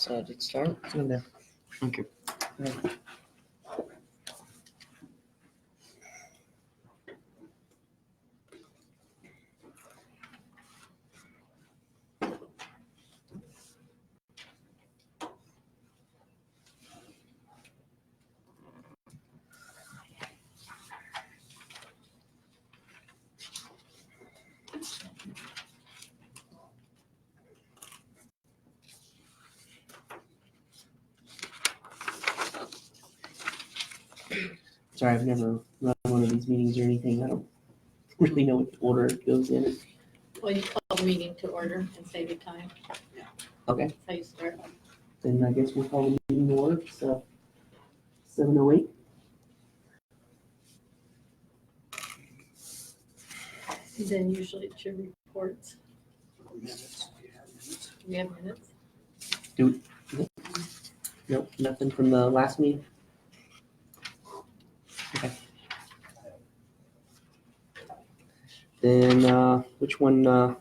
Did start? Okay. Sorry, I've never run one of these meetings or anything. I don't really know what order it goes in. Well, you call the meeting to order and save you time. Okay, That's how you start. then I guess we'll call the meeting to order. So 7:08. And then usually it's your reports. Minutes. We have minutes. Nope, nothing from the last meeting. Okay. Then which one?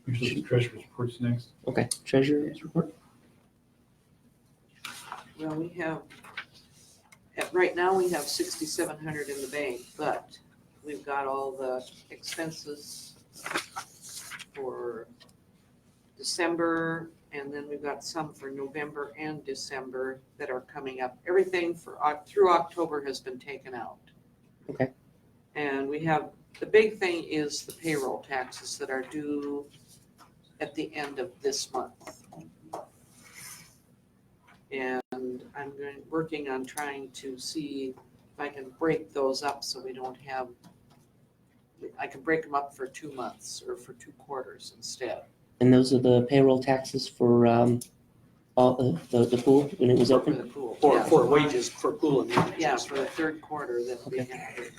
Usually treasurer's reports next. Okay, treasurer's report. Well, we have, right now we have 6,700 in the bank, but we've got all the expenses for December, and then we've got some for November and December that are coming up. Everything for through October has been taken out. Okay. And we have, the big thing is the payroll taxes that are due at the end of this month. And I'm working on trying to see if I can break those up so we don't have, I can break them up for 2 months or for 2 quarters instead. And those are the payroll taxes for all the pool when it was For open. the pool. For, Yeah. for wages, for pool and wages. Yeah, for the 3rd quarter that we Okay.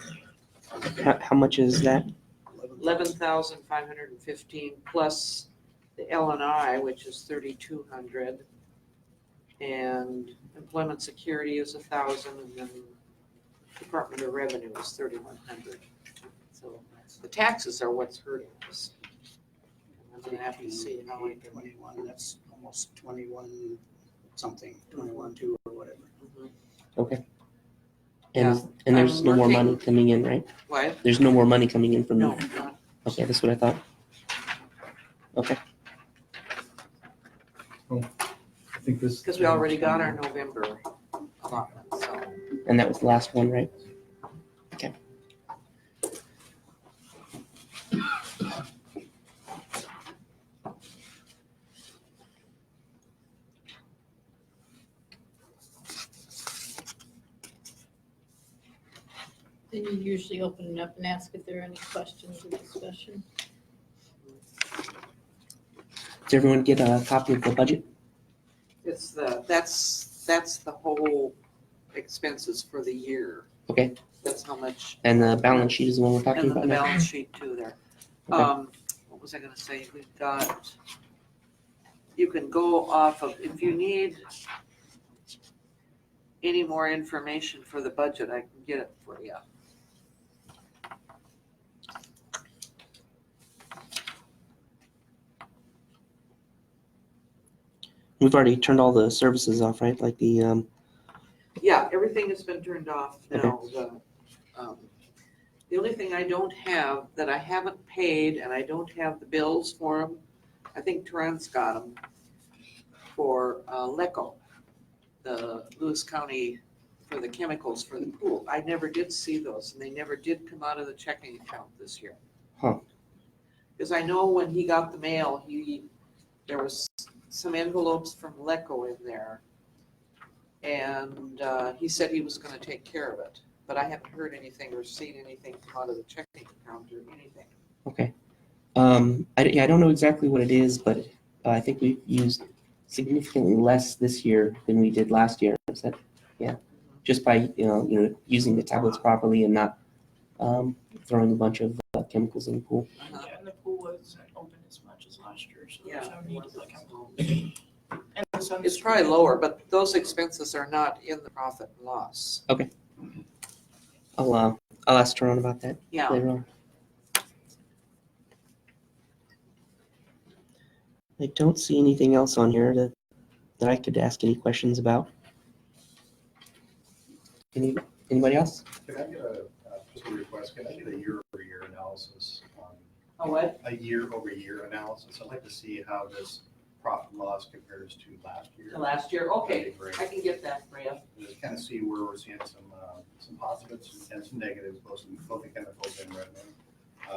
had. How much is that? 11,515 plus the L&I, which is 3,200, and employment security is 1,000, and then Department of Revenue is 3,100. So the taxes are what's hurting us. I'm gonna have to see how I can. 21, that's almost 21 something, 21.2 or whatever. Okay. Yeah, And there's I'm no more working- money coming in, right? What? There's no more money coming in from No, you. not Okay, that's what I thought. Okay. I think this. because we already got our November allotment, so. And that was the last one, right? Okay. Then you usually open it up and ask if there are any questions or discussion. Did everyone get a copy of the budget? It's that's the whole expenses for the year. Okay. That's how much. And the balance sheet is the one we're talking And about the now? balance sheet too there. Okay. What was I gonna say? We've got, you can go off of, if you need any more information for the budget, I can get it for you. We've already turned all the services off, right? Like the, Yeah, everything has been turned off now. The only thing I don't have that I haven't paid, and I don't have the bills for them, I think Terrence got them, for LECO, the Lewis County, for the chemicals for the pool. I never did see those, and they never did come out of the checking account this year. Huh. Because I know when he got the mail, there was some envelopes from LECO in there, and he said he was gonna take care of it. But I haven't heard anything or seen anything come out of the checking account or anything. okay. I don't know exactly what it is, but I think we've used significantly less this year than we did last year. Is that, yeah, just by, using the tablets properly and not throwing a bunch of chemicals in the pool. Uh-huh. Yeah, and the pool wasn't open as much as last year, so there's Yeah. no need to look at And the sun's It's probably lower, but those expenses are not in the profit and loss. I'll ask Teron about that Yeah, later on. I don't see anything else on here that that I could ask any questions about. Anybody else? Can I get just a request, can I get a year-over-year analysis on Oh, what? a year-over-year analysis? I'd like to see how this profit loss compares to last year. To last year? That'd Okay, be great. I can get that for you. Just kind of see where we're seeing some positives and some negatives, both in chemicals and revenue.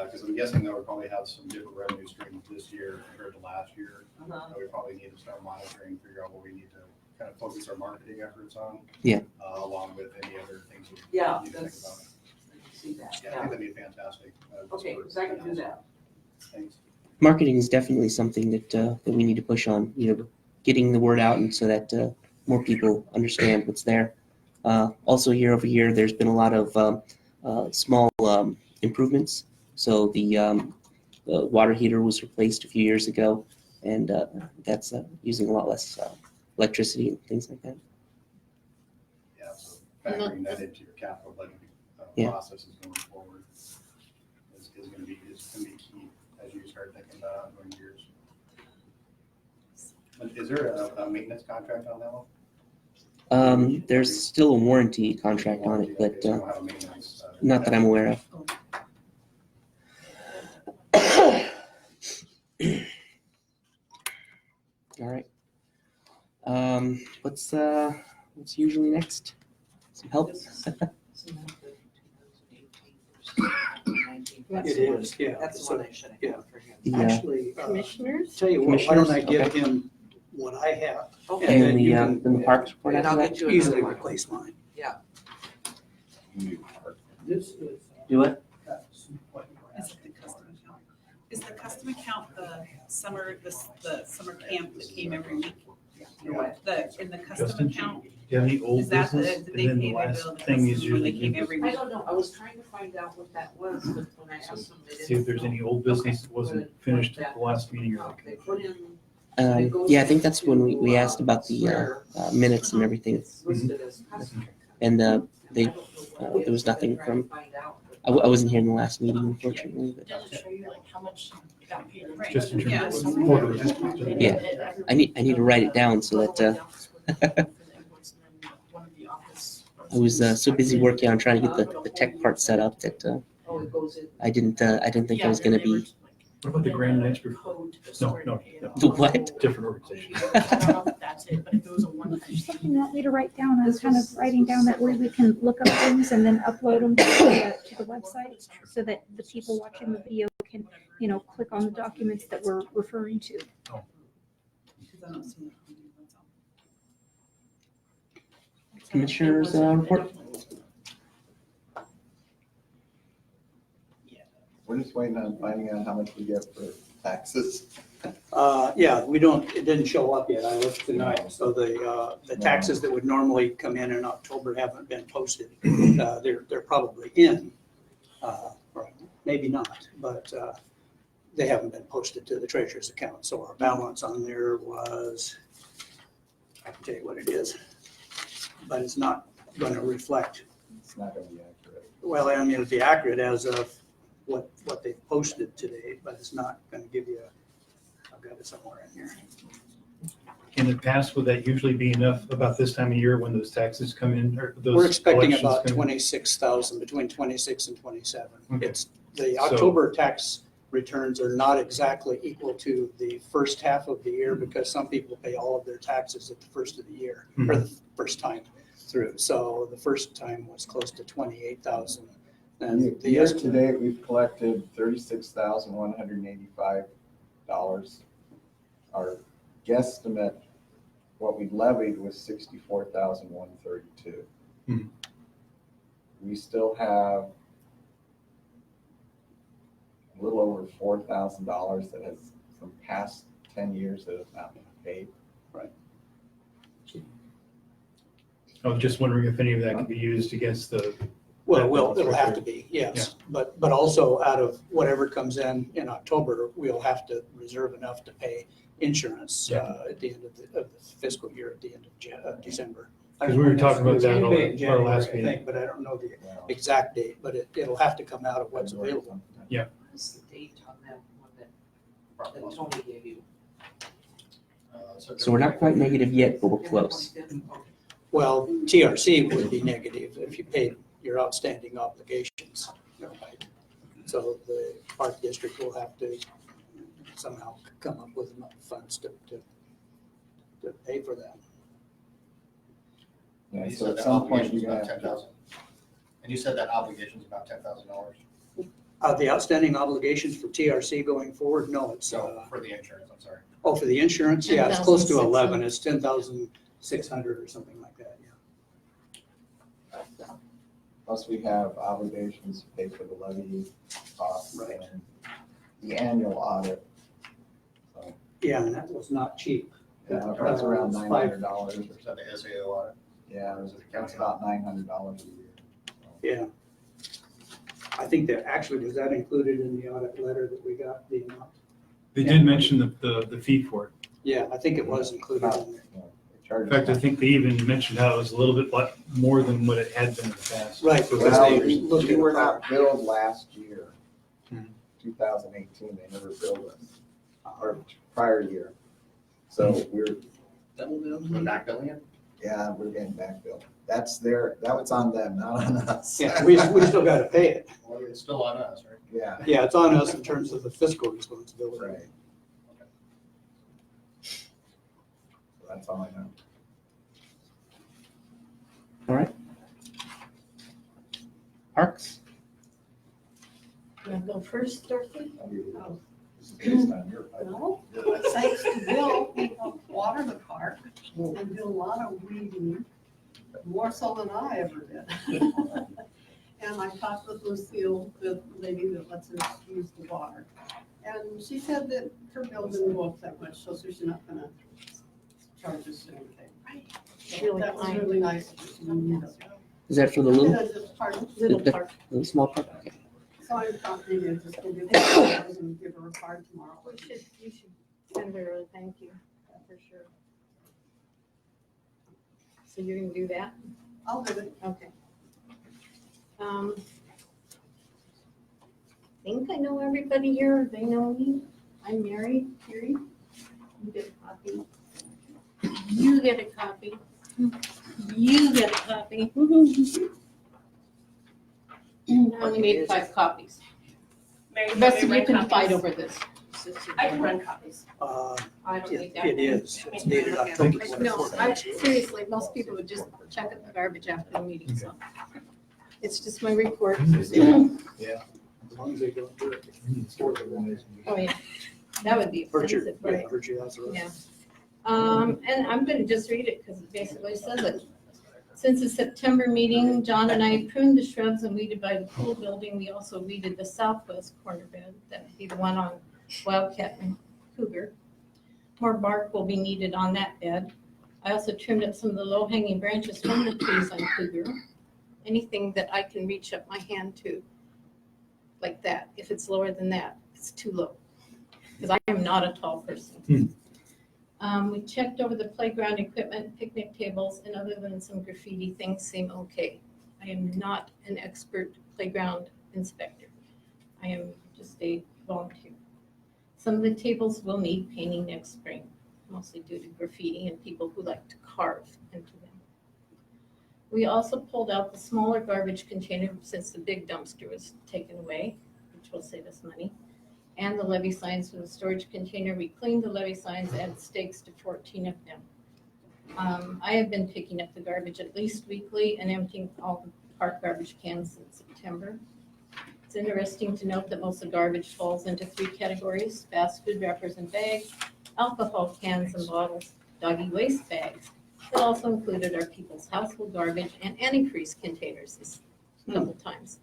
Because I'm guessing that we probably have some different revenue streams this year compared to last year. Uh-huh. We probably need to start monitoring, figure out what we need to kind of focus our marketing efforts on. Yeah. Along with any other things that Yeah, we need to think that's, about. I can see that, Yeah, I yeah. think that'd be fantastic. Okay, so I can do that. Thanks. Marketing is definitely something that we need to push on. Getting the word out, and so that more people understand what's there. Also, year over year, there's been a lot of small improvements. So the water heater was replaced a few years ago, and that's using a lot less electricity and things like that. Yeah, so factoring that into your capital budget Yeah. processes going forward is going to be key as you start thinking about ongoing years. And is there a maintenance contract on that one? There's still a warranty contract on it, but Okay, so you don't have a maintenance, not that I'm aware of. All right. What's usually next? Some help? It is, yeah. That's the one I should have Yeah. had for him. The, Actually, Commissioners? tell you what, why don't I Commissioners? give him what I have? and Okay, then you the can- then the parks report and after I'll that. get you Easily another one. replace mine. This is. Do what? Is it the custom account? Is the custom account the summer camp that came every week? You're what? In the custom Justin, account, Do you have any old is that, business? did And they then pay the their last bill? The thing is custom when they usually came new every I week? don't know, I was trying to find out what that was, but when I asked them, they didn't. See if there's any old business that wasn't Good. finished at the last meeting or They like. put in. Yeah, I think that's when we asked about the where minutes and everything, it's listed as custom. and I they don't know what it there was is, but nothing I'm trying to from. find out. I wasn't here in the last meeting, unfortunately, but Does it show you like how much got paid? Right. Just in Yeah, terms so- of quarterly. Yeah. I need to write it down so that I was so busy working on trying to get the tech part set up that Oh, it goes in. I didn't think I was going to be. What about the Grand National? No. The what? Different organization. I don't know if that's it, but if it was a one-time Is there thing. something you want me to write down? I'm kind of writing down that way we can look up things and then upload them to the website so that the people watching the video can, click on the documents that we're referring to. Because I don't see it. Commissioners report. We're just waiting on finding out how much we get for taxes. Yeah, it didn't show up yet. I looked tonight. So the taxes that would normally come in October haven't been posted. They're probably in, or maybe not, but they haven't been posted to the treasurer's account. So our balance on there was, I can tell you what it is, but it's not going to reflect. It's not gonna be accurate. Well, I mean, it'll be accurate as of what they posted today, but it's not going to give you, I've got it somewhere in here. In the past, would that usually be enough about this time of year when those taxes come in or those? We're expecting collections about come in? 26,000, between 26 and 27. Okay. It's, the So- October tax returns are not exactly equal to the first half of the year because some people pay all of their taxes at the first of the year, or the first time through. So the first time was close to 28,000. And the Year to estimate, date, we've collected $36,185. Our guesstimate, what we levied was $64,132. Hmm. We still have a little over $4,000 that has, from past 10 years, that has not been paid. I was just wondering if any of that could be used against the. well, it'll have to be, yes. But also out of whatever comes in October, we'll have to reserve enough to pay insurance at the end of the fiscal year, at the end of December. Because we were talking about that It's on paid in our January, last I meeting. think, but I don't know the Well, exact date, but it'll have to come out of what's available. What's the date on that one that Tony gave you? So we're not quite negative yet, but we're close. Well, TRC would be negative if you paid your outstanding obligations. Right? So the park district will have to somehow come up with enough funds to pay for that. Yeah, You so said at that some point obligation's you're about gonna have 10,000. And you said that obligation's about $10,000. The outstanding obligations for TRC going forward, no, it's, So for the insurance, I'm sorry. oh, for the insurance, yeah, it's close to 10,600. 11, it's 10,600 or something like that, yeah. plus we have obligations to pay for the levy costs Right. and the annual audit. So, Yeah, and that was not cheap. yeah, that's around It's $900. Is that the SAO audit? Yeah, that's about $900 a year. Yeah. I think that actually, was that included in the audit letter that we got, the amount? They did mention the fee for it. Yeah, I think it was included in there. Yeah, they charge In fact, I think they even mentioned how it was a little bit more than what it had been in the past. Right, So because Well, they looked we at were the not billed last year, Mhm. 2018, they never billed us, or prior year. So we're, We're back billing it? yeah, we're getting back billed. That was on them, not on us. Yeah, we still got to pay it. Well, it's still on us, right? Yeah, Yeah, it's on us in terms of the fiscal responsibility. right. So that's all I know. All right. Parks? You want to go first, Dorothy? This is based on your budget. No, thanks to Bill, we helped water the park and do a lot of weeding, more so than I ever did. And I talked with Lucille, the lady that lets us use the water. And she said that her bill didn't go up that much, so she's not gonna charge us anything. So Really that was kind. really nice. Is that for the little, Pardon? Little The- park. little small park? Okay. So I thought maybe I'd just go give her and give her a card tomorrow. You should send her a thank you, for sure. So you're gonna do that? I'll do it. Okay. Think I know everybody here, they know me. I'm Mary Curie. You get a copy. You get a copy. You get a copy. I only made 5 copies. Mary, The rest of Mary, you can run fight copies. over this. I can run copies. I don't need that. It is, it's dated October No, 24th. seriously, most people would just check up the garbage after the meeting, so. It's just my report. As long as they don't do it. Oh, yeah, that would be Hurt your, offensive, right? hurt your house. Yeah. And I'm gonna just read it because it basically says it. Since the September meeting, John and I pruned the shrubs and weeded by the pool building. We also weeded the southwest corner bed. That would be the one on Wildcat and Cougar. More bark will be needed on that bed. I also trimmed up some of the low-hanging branches from the trees on Cougar. Anything that I can reach up my hand to, like that. If it's lower than that, it's too low. Because I am not a tall person. We checked over the playground equipment, picnic tables, and other than some graffiti, things seem okay. I am not an expert playground inspector. I am just a volunteer. Some of the tables will need painting next spring, mostly due to graffiti and people who like to carve into them. We also pulled out the smaller garbage container since the big dumpster was taken away, which will save us money. And the levy signs from the storage container. We cleaned the levy signs, added stakes to 14 of them. I have been picking up the garbage at least weekly and emptying all the park garbage cans since September. It's interesting to note that most of the garbage falls into 3 categories: fast food wrappers and bags, alcohol cans and bottles, doggy waste bags. That also included our people's household garbage and antifreeze containers this couple times.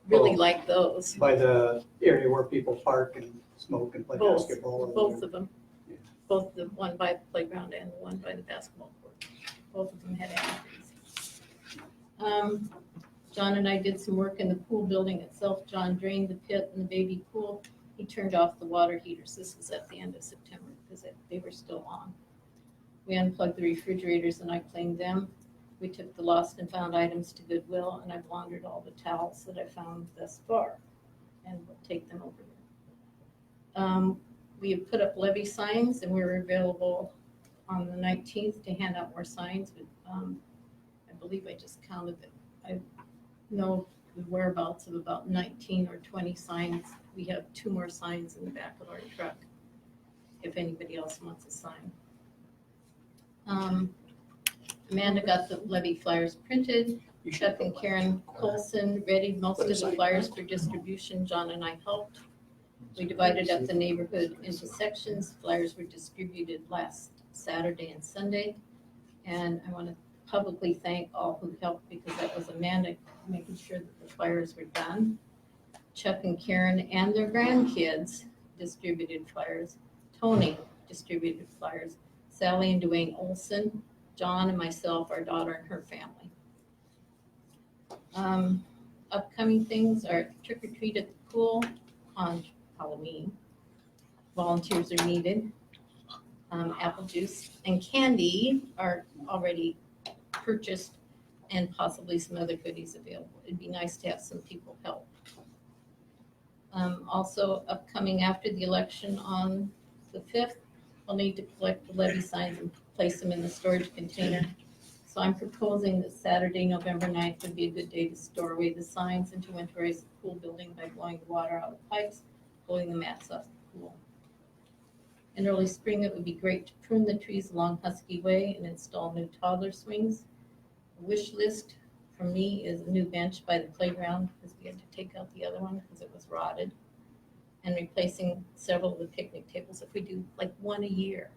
Really like those. By the area where people park and smoke and play Both, basketball. both of them. Yeah. Both the one by the playground and the one by the basketball court. Both of them had antifreeze. John and I did some work in the pool building itself. John drained the pit and the baby pool. He turned off the water heaters. This was at the end of September because they were still on. We unplugged the refrigerators and I cleaned them. We took the lost and found items to Goodwill, and I've laundered all the towels that I found thus far, and we'll take them over there. We have put up levy signs, and we're available on the 19th to hand out more signs, but I believe I just counted that. I know the whereabouts of about 19 or 20 signs. We have 2 more signs in the back of our truck if anybody else wants a sign. Amanda got the levy flyers printed. Chuck and Karen Colson readied most of the flyers for distribution. John and I helped. We divided up the neighborhood into sections. Flyers were distributed last Saturday and Sunday. And I want to publicly thank all who helped because that was Amanda making sure that the flyers were done. Chuck and Karen and their grandkids distributed flyers. Tony distributed flyers. Sally and Dwayne Olson, John and myself, our daughter and her family. Upcoming things are trick or treat at the pool on Halloween. Volunteers are needed. Apple juice and candy are already purchased and possibly some other goodies available. It'd be nice to have some people help. Also upcoming after the election on the 5th, we'll need to collect the levy signs and place them in the storage container. So I'm proposing that Saturday, November 9th would be a good day to store away the signs and to winterize the pool building by blowing the water out of pipes, blowing the mats off the pool. In early spring, it would be great to prune the trees along Husky Way and install new toddler swings. A wish list for me is a new bench by the playground because we had to take out the other one because it was rotted, and replacing several of the picnic tables. If we do like one a year,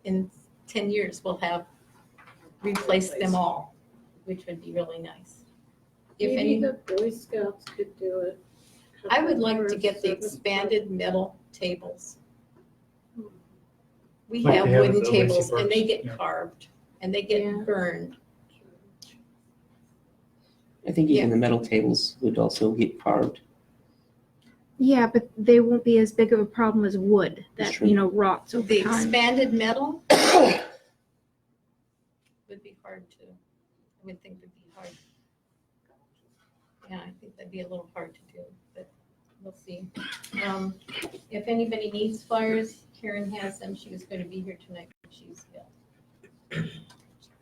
in 10 years, we'll have replaced them all, which would be really nice. If Maybe any, the Boy Scouts could do it. I would like to get the expanded metal tables. We Like have they have at wooden the Lacy tables and they Parks, get yeah. carved and they get Yeah. burned. I think even the metal tables would also get carved. Yeah, but they won't be as big of a problem as wood That's that, true. rots over The time. expanded metal would be hard to, I would think would be hard. Yeah, I think that'd be a little hard to do, but we'll see. If anybody needs flyers, Karen has them. She was going to be here tonight, but she's ill.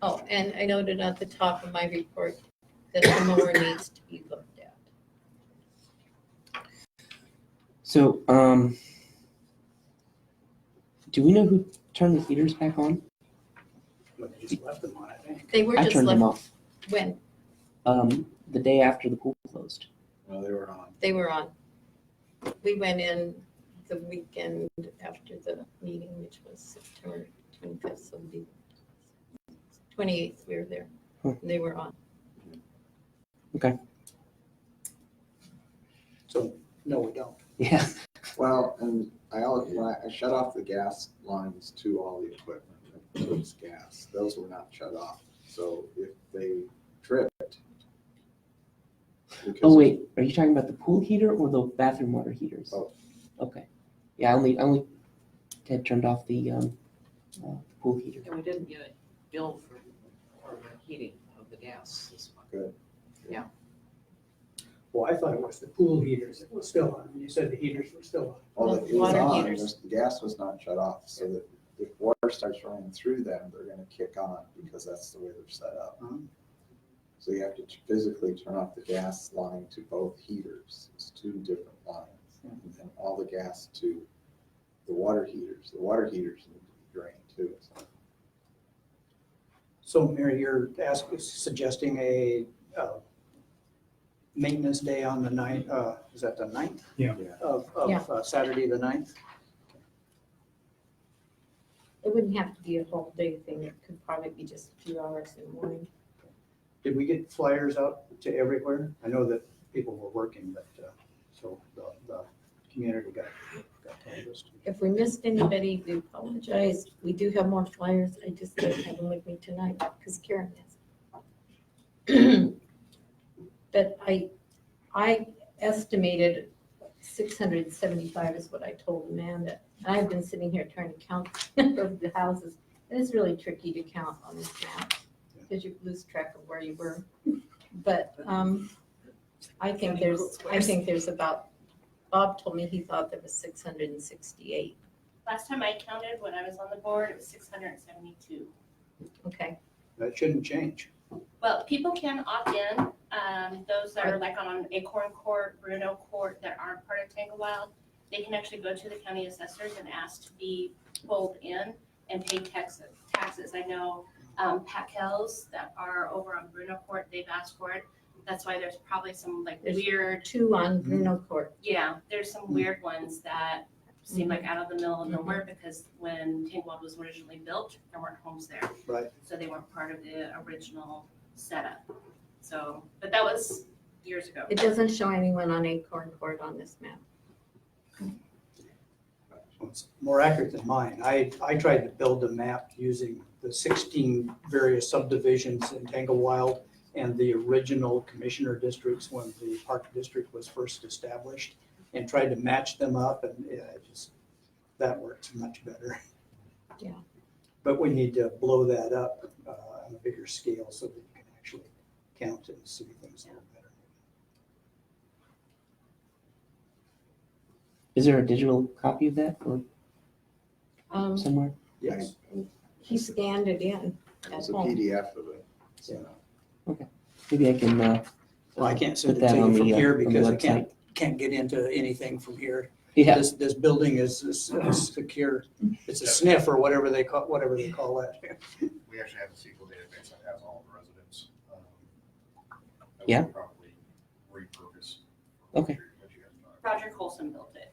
Oh, and I noted at the top of my report that the mower needs to be looked at. So, do we know who turned the heaters back on? But they just left them on, I think. They were I just turned them left, off when the day after the pool closed. No, they were on. they were on. We went in the weekend after the meeting, which was September 25th, so the 28th, we were there. Huh. They were on. So, no, we don't. Yeah. Well, and when I shut off the gas lines to all the equipment that puts gas. Those were not shut off. So if they tripped. Oh wait, are you talking about the pool heater or the bathroom water heaters? Both. Okay. Yeah, I only had turned off the pool heater. And we didn't get a bill for the heating of the gas this month. Good. Well, I thought it was the pool heaters that was still on. You said the heaters were still on. Well, The it was water on, heaters. just the gas was not shut off, so that if water starts running through them, they're gonna kick on because that's the way they're set up. Mhm. So you have to physically turn off the gas line to both heaters. It's two different lines. And then all the gas to the water heaters. The water heaters need to be drained too. So Mary, you're suggesting a maintenance day on the 9th, is that the 9th? Yeah. Of Yeah. Saturday, the 9th? It wouldn't have to be a whole day thing. It could probably be just a few hours in the morning. Did we get flyers out to everywhere? I know that people were working, but, so the community got told us to. If we missed anybody, we apologize. We do have more flyers. I just don't have them with me tonight because Karen has. But I estimated 675 is what I told Amanda. I've been sitting here trying to count the number of the houses. And it's really tricky to count on this map because you lose track of where you were. But I think there's about, Bob told me he thought there was 668 Last time I counted, when I was on the board, it was 672. Okay, That shouldn't change. Well, people can opt in, those that are like on Acorn Court, Bruno Court, that aren't part of Tangle Wild, they can actually go to the county assessors and ask to be pulled in and pay taxes. I know Packel's that are over on Bruno Court, they've asked for it. That's why there's probably some like There's weird, 2 on Bruno Court. yeah, there's some weird ones that seem like out of the middle of nowhere because when Tangle Wild was originally built, there weren't homes there. Right. So they weren't part of the original setup. So, but that was years ago. It doesn't show anyone on Acorn Court on this map. It's more accurate than mine. I tried to build a map using the 16 various subdivisions in Tangle Wild and the original commissioner districts when the park district was first established, and tried to match them up, and that works much better. Yeah. But we need to blow that up on a bigger scale so that you can actually count and see things a little better. Is there a digital copy of that or somewhere? Yes. He scanned it in. It's a PDF of it. So. Maybe I can Well, I can't send put it that to on you from the here on the because I website. can't get into anything from here. Yeah, This building is secure. It's a sniff or whatever they call that. We actually have a SQL database that has all the residents. That Yeah. we could probably repurpose. Okay. What you guys know. Roger Colson built it.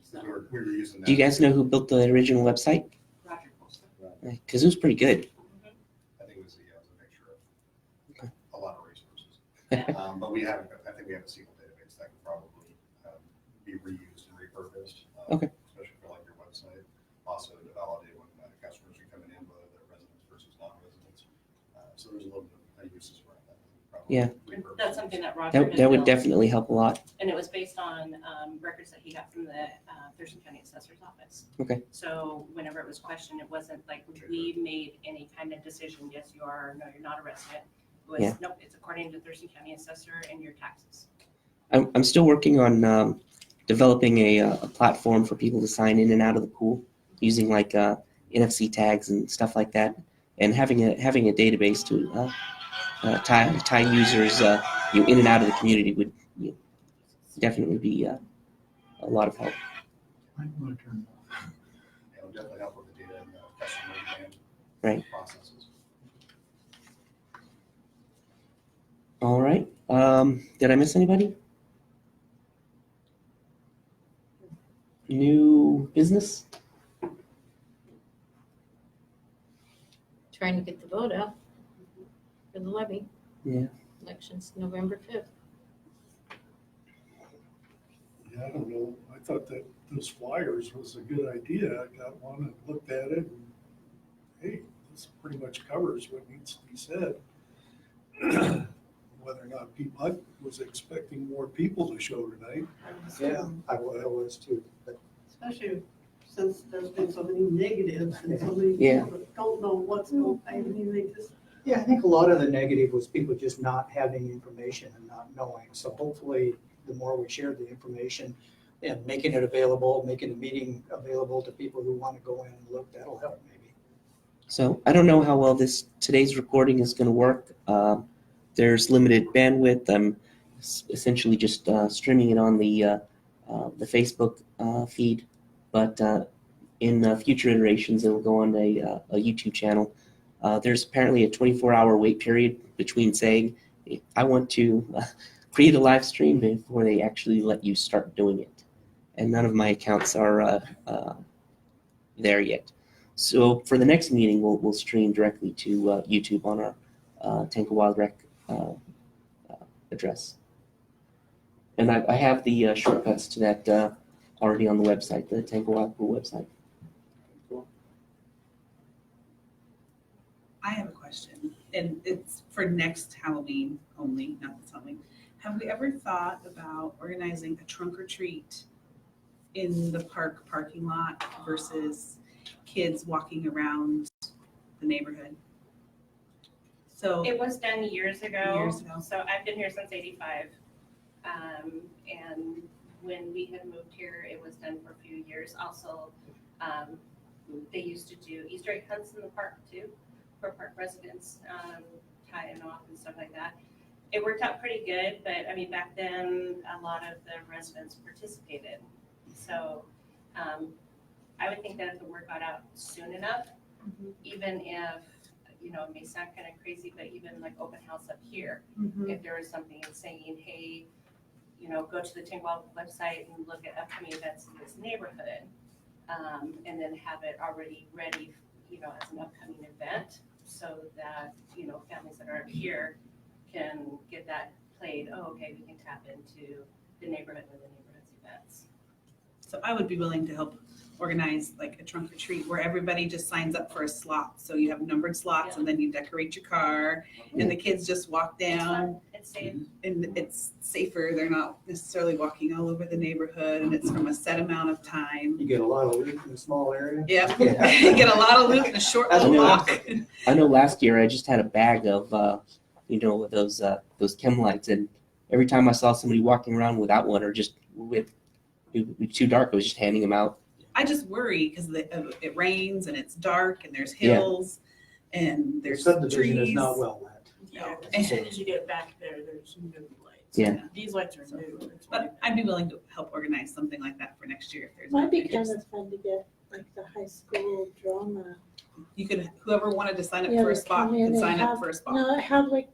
So, We were using that. do you guys know who built the original website? Roger Colson. Because it was pretty good. I think it was a mixture Okay. of a lot of resources. But I think we have a SQL database that could probably be reused and repurposed. Okay. Especially for like your website. Also to validate when customers are coming in, whether they're residents versus non-residents. So there's a little bit of uses around that. Probably Yeah. repurpose. That's something that Roger had That would built. definitely help a lot. And it was based on records that he got from the Thurston County Assessor's Office. Okay. So whenever it was questioned, it wasn't like we made any kind of decision, yes, you are, no, you're not a resident. It was, Yeah. nope, it's according to Thurston County Assessor and your taxes. I'm still working on developing a platform for people to sign in and out of the pool using like NFC tags and stuff like that, and having a database to tie users in and out of the community would definitely be a lot of help. It'll definitely help with the data and the customer demand Right. processes. All right. Did I miss anybody? New business? Trying to get the vote out for the levy. Yeah. Election's November 5th. Yeah, I don't know. I thought that those flyers was a good idea. I got one and looked at it and, hey, this pretty much covers what needs to be said. Whether or not I was expecting more people to show tonight. Yeah, I was too. But Especially since there's been so many negatives and so many Yeah. people that don't know what's going on. I mean, they just, yeah, I think a lot of the negative was people just not having information and not knowing. So hopefully, the more we share the information and making it available, making the meeting available to people who want to go in and look, that'll help maybe. So I don't know how well today's recording is going to work. There's limited bandwidth. I'm essentially just streaming it on the Facebook feed, but in future iterations, it will go on a YouTube channel. There's apparently a 24-hour wait period between saying, I want to create a live stream before they actually let you start doing it. And none of my accounts are there yet. So for the next meeting, we'll stream directly to YouTube on our Tangle Wild Rec address. And I have the shortcuts to that already on the website, the Tangle Wild Pool website. I have a question, and it's for next Halloween only, not this Halloween. Have we ever thought about organizing a trunk or treat in the parking lot versus kids walking around the neighborhood? So It was done years ago. Years ago. So I've been here since '85. And when we had moved here, it was done for a few years. Also, They used to do Easter egg hunts in the park too, for park residents, tying off and stuff like that. It worked out pretty good, but I mean, back then, a lot of the residents participated. So I would think that if the word got out soon enough, even if, you know, it may sound kind of crazy, but even like open house up here, if there was something saying, hey, you know, go to the Tingwell website and look at upcoming events in this neighborhood, and then have it already ready, you know, as an upcoming event, so that, you know, families that are up here can get that played. Oh, okay, we can tap into the neighborhood with the neighborhood's events. So I would be willing to help organize like a trunk or treat where everybody just signs up for a slot. So you have numbered slots and then you decorate your car and the kids just walk down. It's safe. And it's safer. They're not necessarily walking all over the neighborhood and it's from a set amount of time. You get a lot of loot in a small area. Yeah, you get a lot of loot in a short little walk. I know last year I just had a bag of, you know, those chem lights, and every time I saw somebody walking around without one or just with it was too dark, I was just handing them out. I just worry because it rains and it's dark and there's hills and there's Subdivision trees. is not well lit. Yeah, as soon as you get back there, there's new lights. Yeah. These lights are new. But I'd be willing to help organize something like that for next year if there's. Might be interest. kind of fun to get like the high school drama. You could, whoever wanted to sign up Yeah, for a to spot come in can and sign up have- for a spot. No, have like,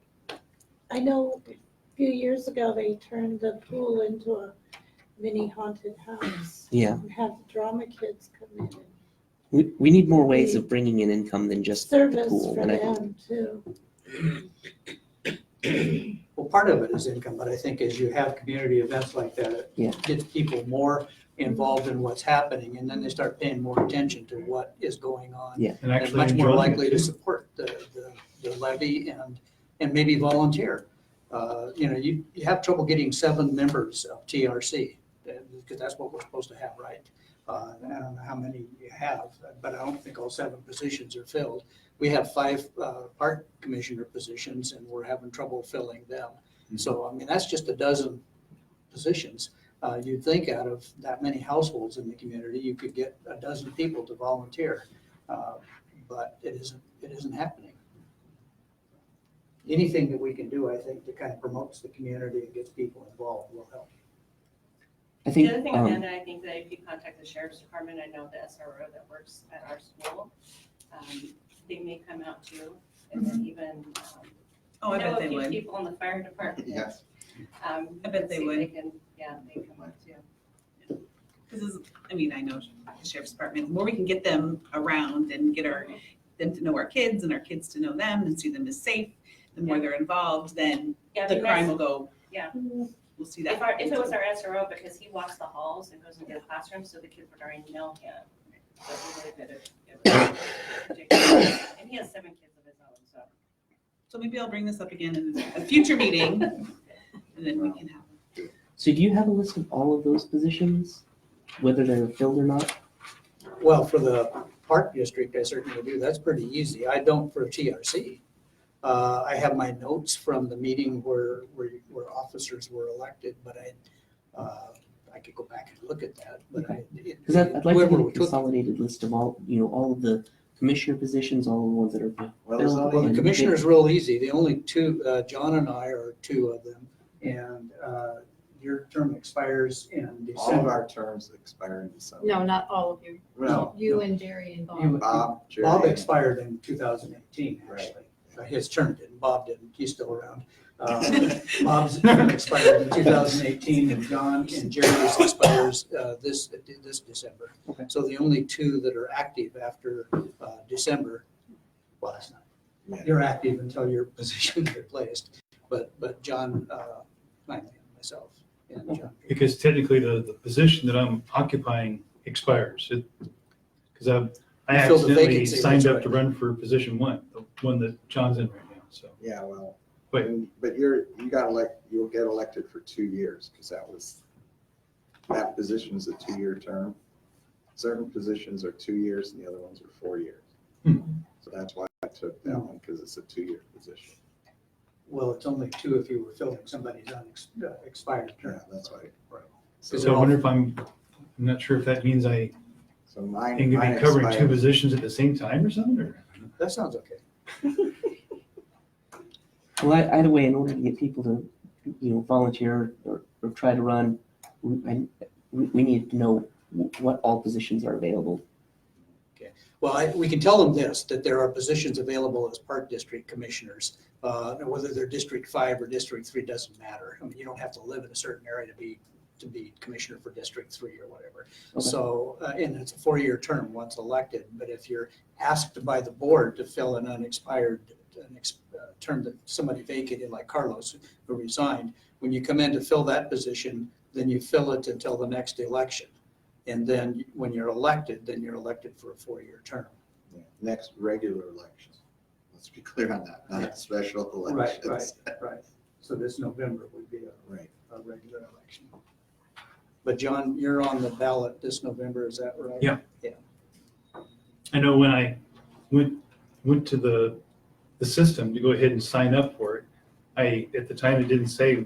I know a few years ago, they turned the pool into a mini haunted house. Yeah. And have the drama kids come in and We need more ways of bringing in income than just the service pool. for And I, them too. Well, part of it is income, but I think as you have community events like that, it Yeah. gets people more involved in what's happening, and then they start paying more attention to what is going on. Yeah. And And actually much more enjoying likely it to too. support the levy and maybe volunteer. You know, you have trouble getting 7 members of TRC, because that's what we're supposed to have, right? I don't know how many you have, but I don't think all 7 positions are filled. We have 5 park commissioner positions, and we're having trouble filling them. So, I mean, that's just a dozen positions. You'd think out of that many households in the community, you could get a dozen people to volunteer, but it isn't happening. Anything that we can do, I think, that kind of promotes the community and gets people involved will help. I think, The other thing, Amanda, I think that if you contact the sheriff's department, I know the SRO that works at our school, they may come out too, and then even, Oh, I know bet they a few would. people in the fire department. Yes. I bet they would. They can, yeah, they come out too. Because, I mean, I know the sheriff's department, the more we can get them around and get them to know our kids and our kids to know them and see them as safe, the more they're involved, then Yeah, I the mean, crime that's- will go. Yeah. We'll see that. If it was our SRO, because he walks the halls and goes into the classroom, so the kids would already know him. So we really could have- And he has 7 kids of his own, so. So maybe I'll bring this up again in a future meeting and then we can have. so do you have a list of all of those positions, whether they're filled or not? Well, for the park district, I certainly do. That's pretty easy. I don't for TRC. I have my notes from the meeting where officers were elected, but I could go back and look at that. But Because I'd like to whoever get a took- consolidated list of all, you know, all of the commissioner positions, all the ones that are Well, there's filled. Well, the and- commissioner's real easy. The only 2, John and I are 2 of them. And your term expires in All of December. our terms expire in December. No, not all of you. No, You and Jerry and You- Bob. Bob, Jerry. Bob expired in 2018, Right. actually. His term didn't. Bob didn't. He's still around. Bob's term expired in 2018, and John and Jerry's expires this December. Okay. So the only 2 that are active after December, well, that's not, Yeah. you're active until your position is replaced. But John, myself, and John. Because technically the position that I'm occupying expires. Because I You filled the accidentally vacancy, signed that's up to run for position 1, the one that John's in right now, so. Yeah, well, Wait. but you'll get elected for 2 years because that position is a 2-year term. Certain positions are 2 years and the other ones are 4 years. So that's why I took that one, because it's a 2-year position. Well, it's only 2 if you were filling somebody's expired term. Yeah, that's why. So I wonder if I'm not sure if that means I So mine. And you'd mine be covering two expired. positions at the same time or something, or? That sounds okay. Well, either way, in order to get people to, volunteer or try to run, we need to know what all positions are available. Well, we can tell them this, that there are positions available as park district commissioners. Whether they're District 5 or District 3 doesn't matter. I mean, you don't have to live in a certain area to be commissioner for District 3 or whatever. Okay. So, and it's a 4-year term once elected, but if you're asked by the board to fill an term that somebody vacated, like Carlos, who resigned, when you come in to fill that position, then you fill it until the next election. And then when you're elected, then you're elected for a 4-year term. Yeah, next regular election. Let's be clear on that, not special elections. Right. So this November would be Right. a regular election. But John, you're on the ballot this November, is that right? Yeah. Yeah. I know when I went to the system to go ahead and sign up for it, at the time it didn't say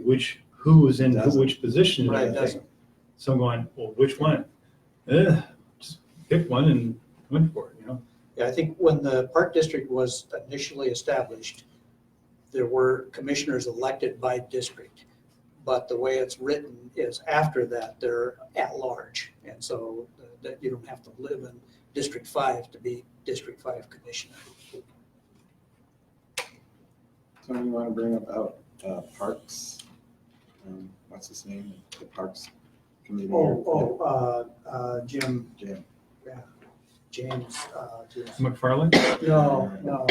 who was in which position and Right, it everything. doesn't. So I'm going, well, which one? Just pick one and went for it, Yeah, I think when the park district was initially established, there were commissioners elected by district. But the way it's written is after that, they're at large. And so that you don't have to live in District 5 to be District 5 commissioner. So you want to bring up parks? What's his name? The parks committee? Jim, Jim. James. McFarland? No.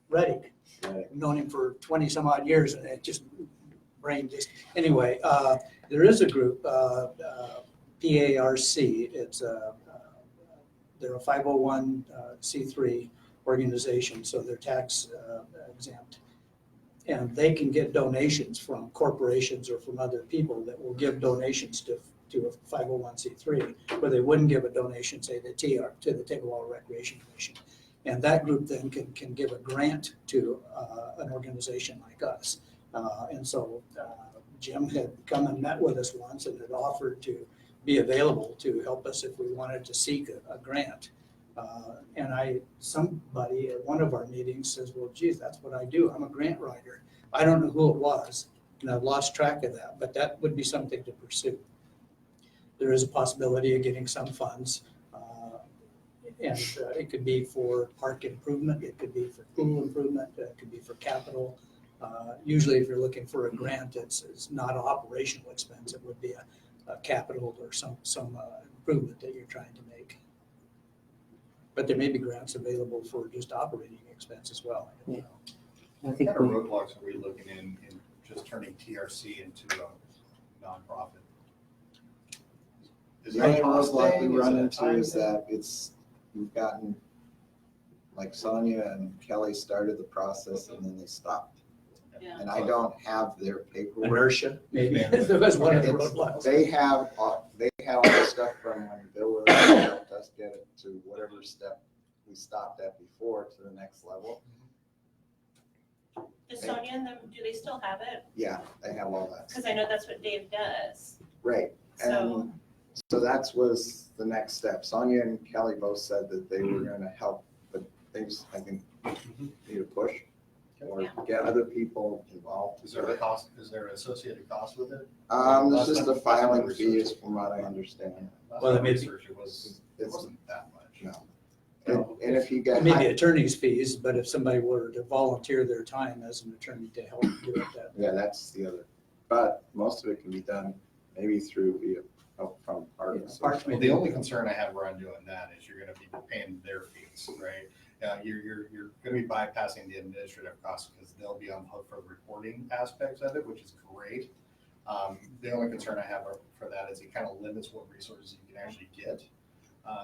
Reddick. Right. I've known him for 20 some odd years and it just anyway, there is a group, PARC. It's they're a 501c3 organization, so they're tax exempt. And they can get donations from corporations or from other people that will give donations to a 501c3, where they wouldn't give a donation, say, to the Tegawawa Recreation Commission. And that group then can give a grant to an organization like us. And so Jim had come and met with us once and had offered to be available to help us if we wanted to seek a grant. And somebody at one of our meetings says, well, geez, that's what I do. I'm a grant writer. I don't know who it was, and I've lost track of that, but that would be something to pursue. There is a possibility of getting some funds. And it could be for park improvement, it could be for pool improvement, it could be for capital. Usually if you're looking for a grant, it's not an operational expense, it would be a capital or some improvement that you're trying to make. But there may be grants available for just operating expense as well. I don't know. I think What kind of roadblocks are we looking in just turning TRC into a nonprofit? Is The it a only cost roadblock we thing? Is run it a into time is thing? that we've gotten, like Sonia and Kelly started the process and then they stopped. Yeah. And I don't have their paperwork. Inertia, maybe, that was one of the It's- roadblocks. They have all the stuff from when Bill Willis helped us get it to whatever step we stopped at before to the next level. Does Sonia and them, do they still have it? Yeah, they have all that. Because I know that's what Dave does. Right. So, And so that was the next step. Sonia and Kelly both said that they were going to help, but they just, I think, need to push or Yeah. get other people involved. Is there a cost, is there an associated cost with it? There's just a Last filing time fee is from what I understand. Last Well, time I it may be- researched, it wasn't that much. No. And if you get. Maybe attorney's fees, but if somebody were to volunteer their time as an attorney to help do it, that. Yeah, that's the other, but most of it can be done maybe via help from parks. Parks may Well, be- the only concern I have around doing that is you're gonna be paying their fees, right? You're gonna be bypassing the administrative costs because they'll be on the hook for the reporting aspects of it, which is great. The only concern I have for that is it kind of limits what resources you can actually get.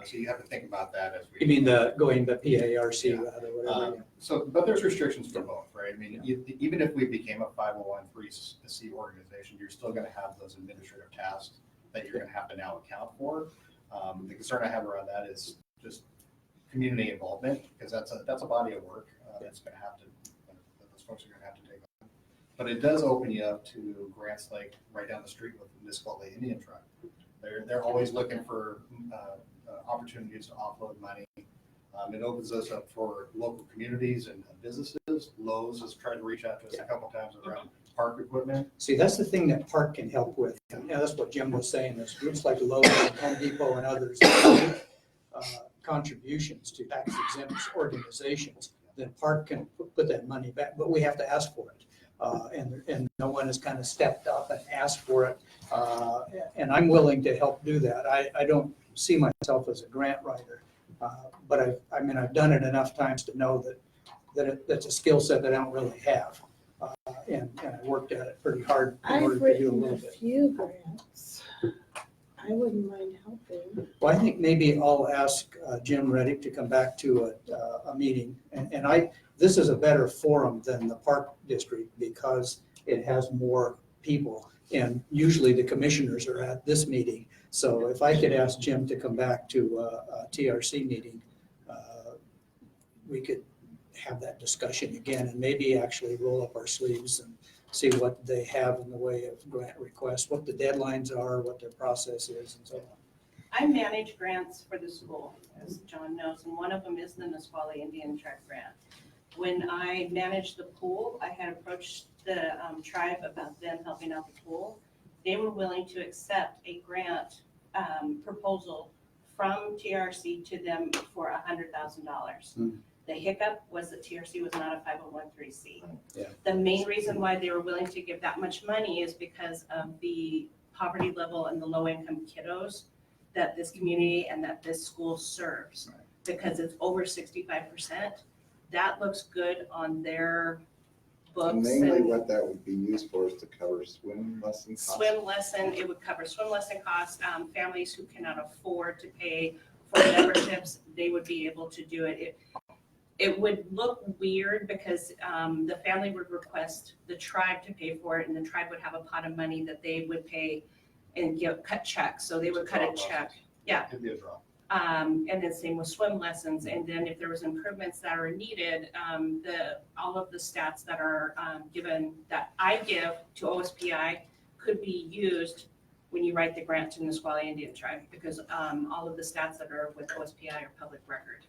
So you have to think about that as we. You mean going the PARC route or whatever? But there's restrictions for both, right? I mean, even if we became a 501(c) organization, you're still gonna have those administrative tasks that you're gonna have to now account for. The concern I have around that is just community involvement, because that's a body of work that's gonna have to, that those folks are gonna have to take on. But it does open you up to grants like right down the street with the Nisqually Indian Tribe They're always looking for opportunities to offload money. It opens us up for local communities and businesses. Lowe's has tried to reach out to us a couple times around park equipment. See, that's the thing that Park can help with. And that's what Jim was saying, is groups like Lowe's and Home Depot and others make contributions to tax exempt organizations, then Park can put that money back, but we have to ask for it. And no one has kind of stepped up and asked for it. And I'm willing to help do that. I don't see myself as a grant writer, but I've done it enough times to know that's a skill set that I don't really have. And I worked at it pretty hard in I've order to do a written little a bit. few grants. I wouldn't mind helping. Well, I think maybe I'll ask Jim Reddick to come back to a meeting. And this is a better forum than the Park District because it has more people. And usually the commissioners are at this meeting. So if I could ask Jim to come back to a TRC meeting, we could have that discussion again and maybe actually roll up our sleeves and see what they have in the way of grant requests, what the deadlines are, what their process is, and so on. I manage grants for the school, as John knows, and one of them is the Nisqually Indian Tribe grant. When I managed the pool, I had approached the tribe about them helping out the pool. They were willing to accept a grant proposal from TRC to them for $100,000. The hiccup was that TRC was not a 501(c)(3). Yeah. The main reason why they were willing to give that much money is because of the poverty level and the low-income kiddos that this community and that this school serves. Right. Because it's over 65%. That looks good on their books. And mainly and what that would be used for is to cover swim lesson costs. swim lesson, it would cover swim lesson costs. Families who cannot afford to pay for memberships, they would be able to do it. It would look weird because the family would request the tribe to pay for it, and the tribe would have a pot of money that they would pay and cut checks. So they would cut a check. Yeah. It'd be a draw. And then same with swim lessons. And then if there was improvements that are needed, all of the stats that are given, that I give to OSPI could be used when you write the grant to the Nisqually Indian Tribe, because all of the stats that are with OSPI are public record.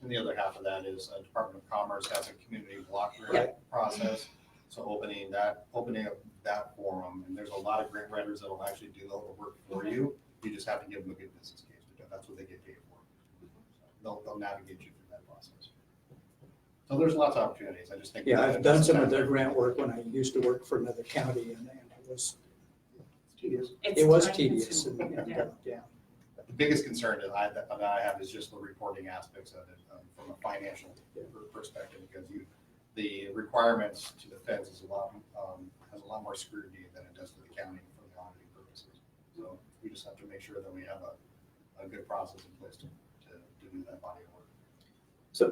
And the other half of that is Department of Commerce has a community block grant process. So opening up that forum, and there's a lot of grant writers that will actually do all the work for you. You just have to give them a good business case, because that's what they get paid for. So they'll navigate you through that process. So there's lots of opportunities. I just think. Yeah, I've done some of their grant work when I used to work for another county, and it was tedious. It was tedious. Yeah. The biggest concern that I have is just the reporting aspects of it from a financial perspective, because the requirements to the feds has a lot more scrutiny than it does to the county for the auditing purposes. So we just have to make sure that we have a good process in place to do that body of work. So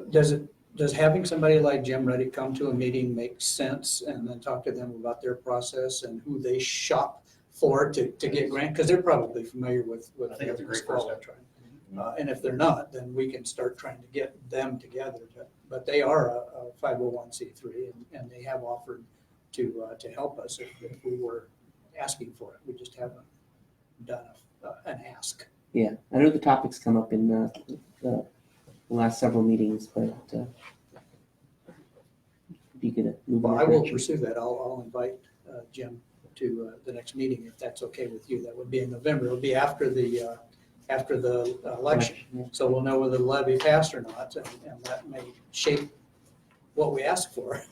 does having somebody like Jim Reddick come to a meeting make sense, and then talk to them about their process and who they shop for to get grant? Because they're probably familiar with I think it's a great first step. And if they're not, then we can start trying to get them together. But they are a 501(c)(3), and they have offered to help us if we were asking for it. We just haven't done an ask. Yeah, I know the topic's come up in the last several meetings, but be good to move on. Well, I will pursue that. I'll invite Jim to the next meeting, if that's okay with you. That would be in November. It'll be after the election. So we'll know whether the levy passed or not, and that may shape what we ask for.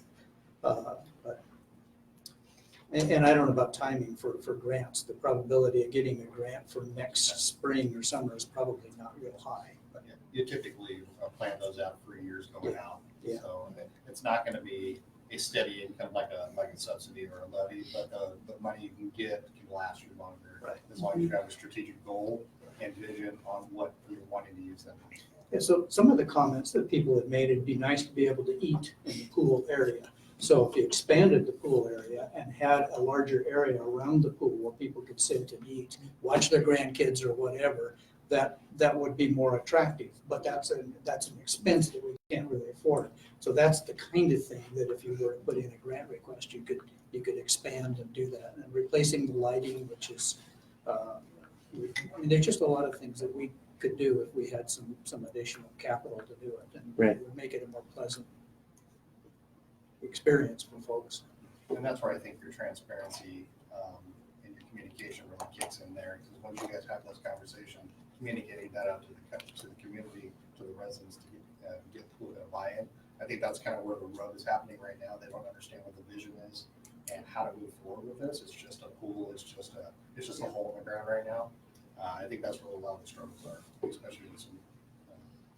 And I don't know about timing for grants. The probability of getting a grant for next spring or summer is probably not real high. But You typically plan those out for years going out. Yeah. So it's not going to be a steady income like a subsidy or a levy, but the money you can get can last you longer. Right. As long as you have a strategic goal and vision on what you're wanting to use them for. Yeah, so some of the comments that people have made, it'd be nice to be able to eat in the pool area. So if you expanded the pool area and had a larger area around the pool where people could sit and eat, watch their grandkids or whatever, that would be more attractive. But that's an expense that we can't really afford. So that's the kind of thing that if you were to put in a grant request, you could expand and do that. And replacing the lighting, which is I mean, there's just a lot of things that we could do if we had some additional capital to do it. And Right. it would make it a more pleasant experience for folks. And that's where I think your transparency and your communication really kicks in there, because once you guys have those conversations, communicating that out to the community, to the residents, to get people to buy in. I think that's kind of where the rub is happening right now. They don't understand what the vision is and how to move forward with this. It's just a pool. It's just a hole in the ground right now. I think that's where a lot of the struggles are, especially with some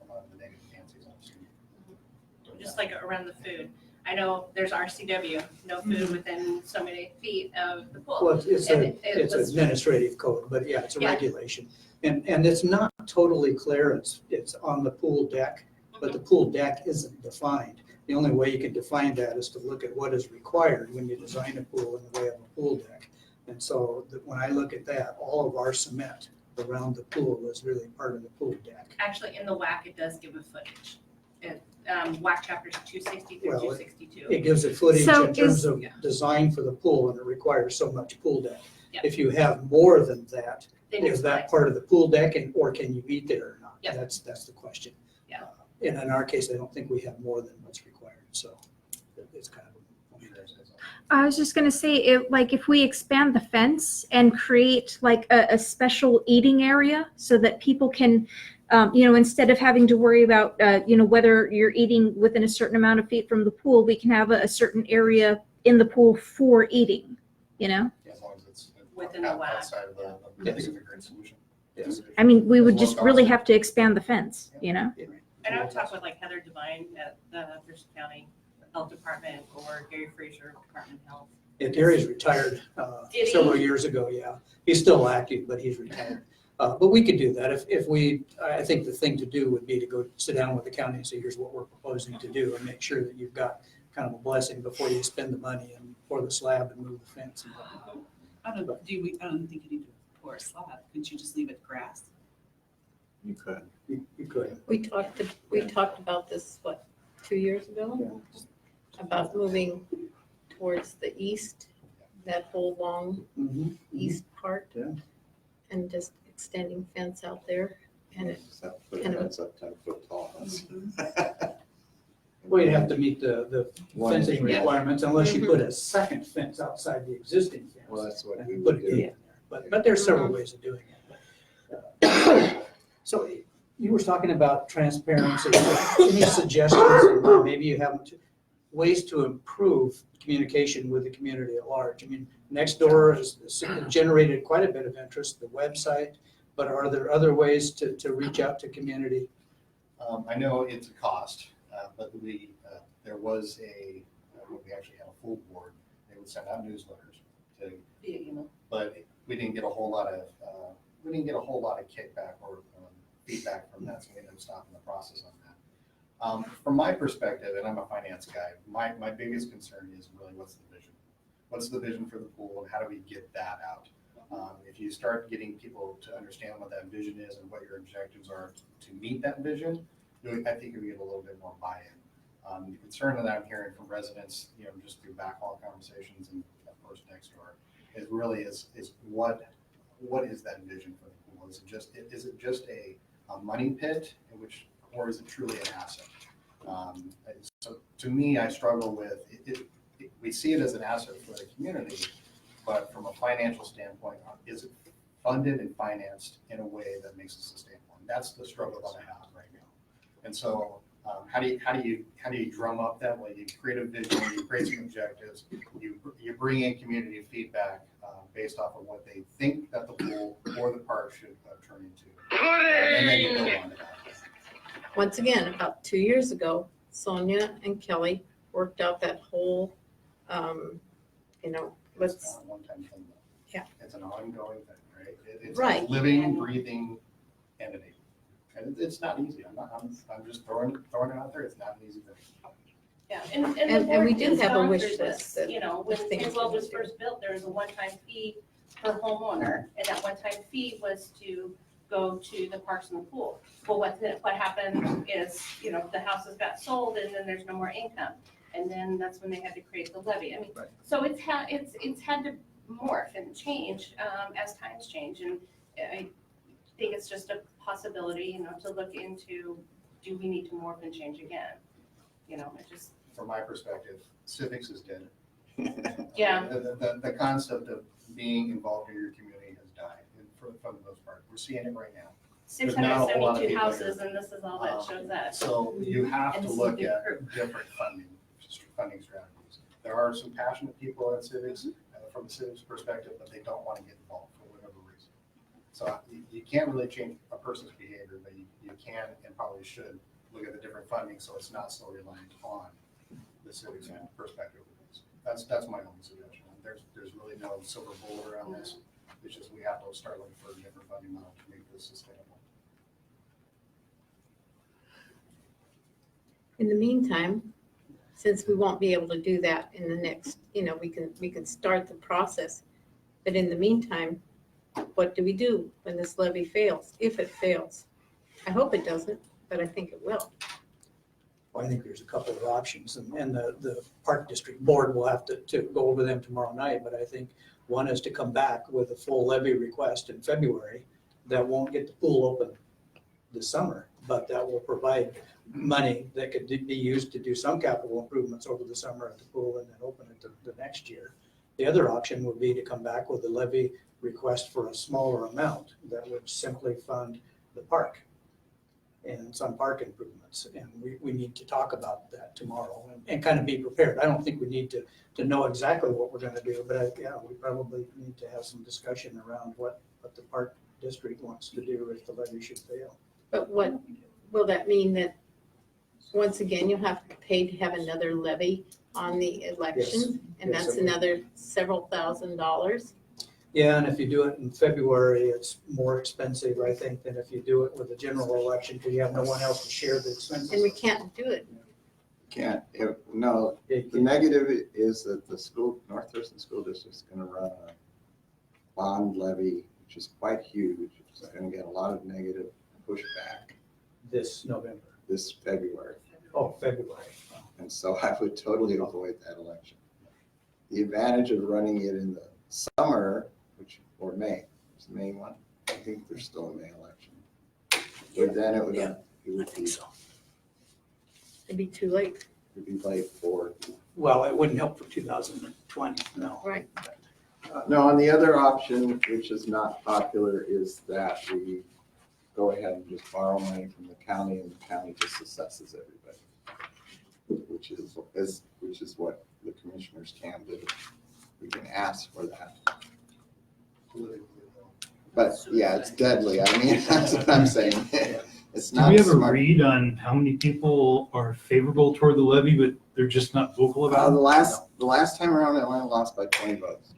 a lot of the negative Nancy's on the street. Just like around the food. I know there's RCW, no food within so many feet of the pool. Well, it's And a, it it's was- administrative code, but yeah, it's a Yeah. regulation. And it's not totally clear. It's on the pool deck, but the pool deck isn't defined. The only way you can define that is to look at what is required when you design a pool in the way of a pool deck. And so when I look at that, all of our cement around the pool is really part of the pool deck. Actually, in the WAC, it does give a footage. WAC chapters 260 through Well, 262. It gives it footage So in terms is- of design for the pool, and it requires so much pool deck. Yep. If you have more than that, Then you're is that fine. part of the pool deck, or can you eat there or not? Yep. That's the question. Yeah. And in our case, I don't think we have more than what's required, so it's kind of. I was just gonna say, if we expand the fence and create like a special eating area so that people can, instead of having to worry about, whether you're eating within a certain amount of feet from the pool, we can have a certain area in the pool for eating, As long as it's Within the WAC. outside of the, I think it's a great solution. Yes. I mean, we would Low just cost. really have to expand the fence, And I would talk with like Heather Devine at the Thurston County Health Department or Gary Fraser, Department of Health. Yeah, Gary's retired Did he? several years ago, yeah. He's still active, but he's retired. But we could do that I think the thing to do would be to go sit down with the county and say, here's what we're proposing to do, and make sure that you've got kind of a blessing before you spend the money and pour the slab and move the fence. And whatnot. I don't think you need to pour a slab. Couldn't you just leave it grass? You could. You could. We talked about this, 2 years ago? About moving towards the east, that whole long Mhm. east part. Yeah. And just extending fence out there. And it, Just have to put kind of- fence up 10 foot tall. Well, you have to meet the One fencing inch. requirements unless you put a second fence outside the existing fence. Well, that's what we And put a would gate do. in there. But there's several ways of doing it. So you were talking about transparency. Any suggestions, and maybe you have ways to improve communication with the community at large? I mean, Nextdoor has generated quite a bit of interest, the website, but are there other ways to reach out to community? I know it's a cost, but there was we actually had a full board. They would send out newsletters to, Via email. but we didn't get a whole lot of kickback or feedback from that, so we ended up stopping the process on that. From my perspective, and I'm a finance guy, my biggest concern is really what's the vision? What's the vision for the pool, and how do we get that out? If you start getting people to understand what that vision is and what your objectives are to meet that vision, I think you'll get a little bit more buy-in. The concern that I'm hearing from residents, just through backhaul conversations and of course Nextdoor, is what is that vision for the pool? Is it just a money pit, or is it truly an asset? So to me, I struggle with it. We see it as an asset for the community, but from a financial standpoint, is it funded and financed in a way that makes it sustainable? And that's the struggle that I have right now. And so, how do you drum up that way? You create a vision, you create some objectives, you bring in community feedback based off of what they think that the pool or the park should turn into, and then you build on that. once again, about 2 years ago, Sonia and Kelly worked out that whole, It's not a one-time thing, though. Yeah. It's an ongoing thing, right? It's Right. a living, breathing entity. And it's not easy. I'm just throwing it out there. It's not an easy thing. Yeah, and the And board we do has have a gone wish through list this. that When things Kingswell we was do. first built, there was a one-time fee per homeowner, and that one-time fee was to go to the parks and the pool. Well, what happened is, the houses got sold, and then there's no more income, and then that's when they had to create the levy. I mean, Right. so it's had to morph and change as times change, and I think it's just a possibility, you know, to look into, do we need to morph and change again? You know, it just, From my perspective, civics is dead. Yeah. The concept of being involved in your community has died for the most part. We're seeing it right now. six There's not a hundred whole lot of seventy-two people houses, here. and this is all that shows that. So you have And to this is a look big at group. different funding strategies. There are some passionate people at civics, from a civics perspective, but they don't want to get involved for whatever reason. So you can't really change a person's behavior, but you can and probably should look at the different funding so it's not so reliant on the civics perspective. That's my only suggestion. There's really no silver bullet around this. It's just we have to start looking for a different funding model to make this sustainable. In the meantime, since we won't be able to do that in the next, we can start the process. But in the meantime, what do we do when this levy fails, if it fails? I hope it doesn't, but I think it will. Well, I think there's a couple of options, and the Park District Board will have to go over them tomorrow night, but I think one is to come back with a full levy request in February that won't get the pool open this summer, but that will provide money that could be used to do some capital improvements over the summer at the pool and then open it the next year. The other option would be to come back with a levy request for a smaller amount that would simply fund the park and some park improvements. And we need to talk about that tomorrow and kind of be prepared. I don't think we need to know exactly what we're gonna do, but we probably need to have some discussion around what the park district wants to do if the levy should fail. But what, will that mean that, once again, you'll have to pay to have another levy on the election? And Yes, that's it will. another several $1,000s? Yeah, and if you do it in February, it's more expensive, I think, than if you do it with a general election, because you have no one else to share the expenses. And we can't do it. Can't, no, the negative is that the North Thurston School District is gonna run a bond levy, which is quite huge. It's gonna get a lot of negative pushback This November. this February. Oh, February. And so I would totally avoid that election. The advantage of running it in the summer, or May, is May one? I think there's still a May election. But then it would be, It'd be too late. it'd be late for. Well, it wouldn't help for 2020, no. Right. No, and the other option, which is not popular, is that we go ahead and just borrow money from the county and the county just assesses everybody. Which is what the commissioners can do. We can ask for that. But yeah, it's deadly. I mean, that's what I'm saying. It's Do not we have a smart. read on how many people are favorable toward the levy, but they're just not vocal about The it? last time around, Atlanta lost by 20 votes.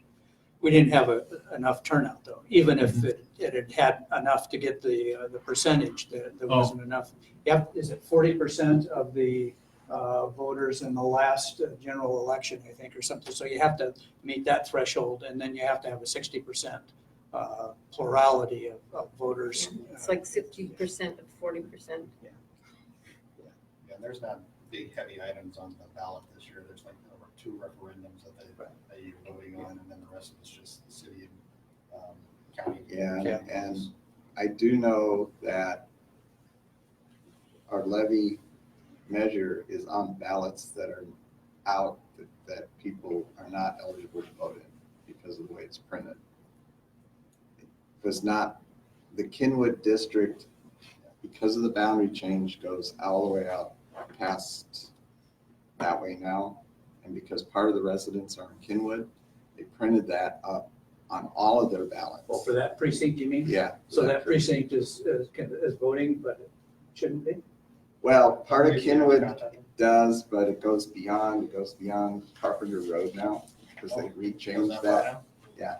We didn't have enough turnout, though, even if it had enough to get the percentage, there wasn't enough. Yep, is it 40% of the voters in the last general election, I think, or something? So you have to meet that threshold, and then you have to have a 60% plurality of voters. It's like 60% of 40%. Yeah, there's not big heavy items on the ballot this year. There's like over 2 referendums that you're voting on, and then the rest is just the city and county. Yeah, and I do know that our levy measure is on ballots that are out that people are not eligible to vote in because of the way it's printed. It was not, the Kenwood district, because of the boundary change, goes all the way out past that way now. And because part of the residents are in Kenwood, they printed that up on all of their ballots. Well, for that precinct, you mean? Yeah. So that precinct is voting, but it shouldn't be? Well, part of Kenwood does, but it goes beyond Carpenter Road now, because they re-changed that. Yeah.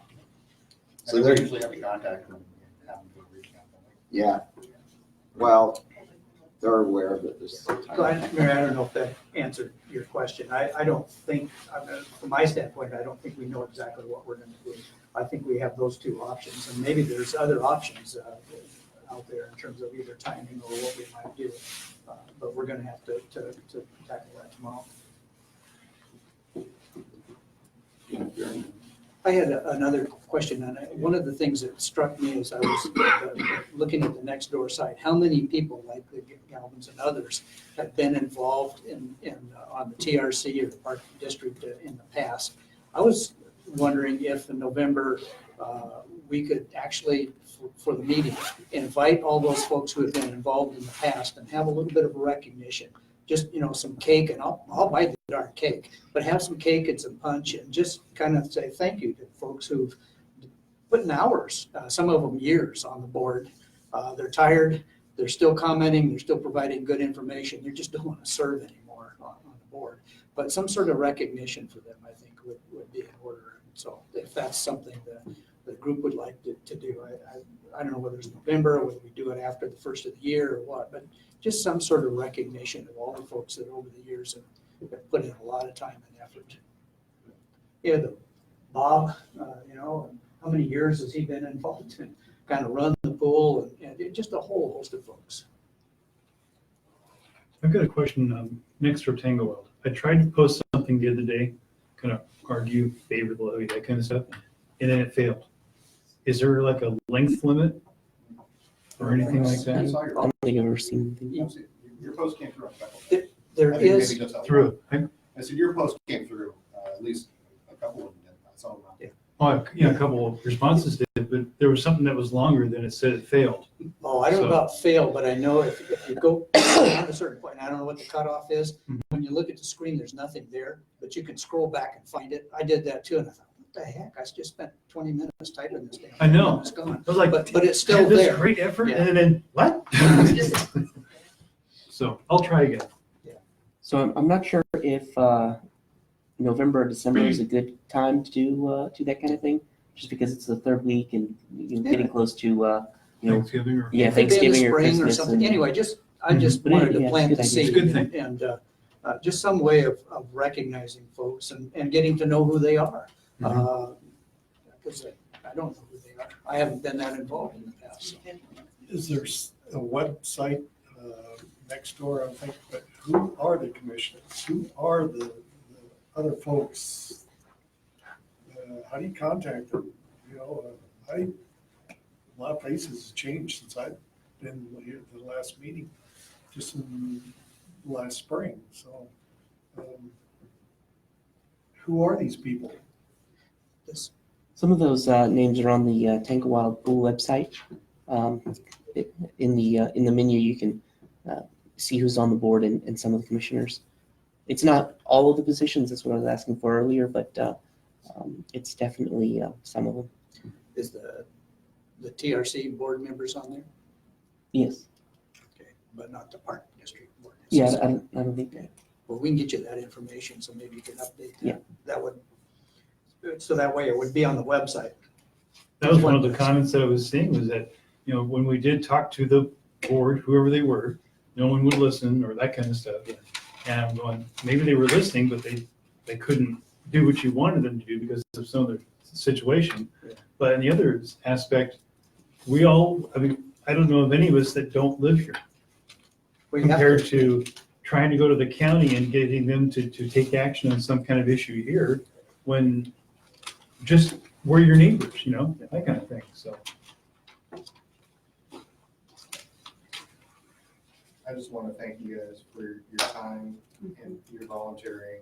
So So they they're, usually have to contact them and have them do a recount. yeah, well, they're aware of it this So time. Mary, I don't know if that answered your question. I don't think, from my standpoint, I don't think we know exactly what we're going to do. I think we have those 2 options, and maybe there's other options out there in terms of either timing or what we might do. But we're going to have to tackle that tomorrow. I had another question on it. One of the things that struck me as I was looking at the next door site, how many people like the Galvins and others have been involved on the TRC or the Park District in the past? I was wondering if in November, we could actually, for the meeting, invite all those folks who have been involved in the past and have a little bit of a recognition. Just, some cake, and I'll buy the darn cake, but have some cake and some punch and just kind of say thank you to folks who've put in hours, some of them years on the board. They're tired, they're still commenting, they're still providing good information. They just don't want to serve anymore on the board. But some sort of recognition for them, I think, would be in order. So if that's something that the group would like to do, I don't know whether it's November or whether we do it after the first of the year or what, but just some sort of recognition of all the folks that over the years have put in a lot of time and effort. Yeah, the Bob, how many years has he been involved in kind of run the pool and just a whole host of folks. I've got a question next for Tango Wild. I tried to post something the other day, kind of argue, favor the levy, that kind of stuff, and then it failed. Is there like a length limit or anything like I that? saw I your, don't think I've ever seen anything. your post came through. on Speckle. There I think is, maybe just that Through. one. I said your post came through, at least a couple of them did. I saw them. A couple of responses did, but there was something that was longer than it said it failed. I don't know about fail, but I know if you go beyond a certain point, I don't know what the cutoff is. Mhm. When you look at the screen, there's nothing there, but you can scroll back and find it. I did that too, and I thought, what the heck? I just spent 20 minutes typing this down. I know. And it's gone. I was like, But it's I still had this there. great effort, Yeah. and then what? So I'll try again. So I'm not sure if November or December is a good time to do that kind of thing, just because it's the third week and getting close to Thanksgiving or yeah, It could be in the Thanksgiving or spring or Christmas. something. and- Anyway, I just But wanted yeah, to it's a plant good the idea. seed. It's a good thing. And just some way of recognizing folks and getting to know who they are. Because I don't know who they are. I haven't been that involved in the past. So. Is there a website next door, I think, but who are the commissioners? Who are the other folks? How do you contact them? A lot of faces have changed since I've been here at the last meeting, just in last spring. So who are these people? Some of those names are on the Tango Wild Pool website. In the menu, you can see who's on the board and some of the commissioners. It's not all of the positions. That's what I was asking for earlier, but it's definitely some of them. Is the TRC board members on there? Yes. Okay, but not the Park District board. Yeah, I don't think that. Well, we can get you that information, so maybe you can update that. Yeah. That would, so that way it would be on the website. That was one of the comments that I was seeing was that, when we did talk to the board, whoever they were, no one would listen or that kind of stuff. And I'm going, maybe they were listening, but they couldn't do what you wanted them to do because of some of their situation. Yeah. But in the other aspect, I don't know of any of us that don't live here We have compared to trying to go to the county and getting them to take action on some kind of issue here when just we're your neighbors, that kind of thing. So. I just want to thank you guys for your time and your volunteering.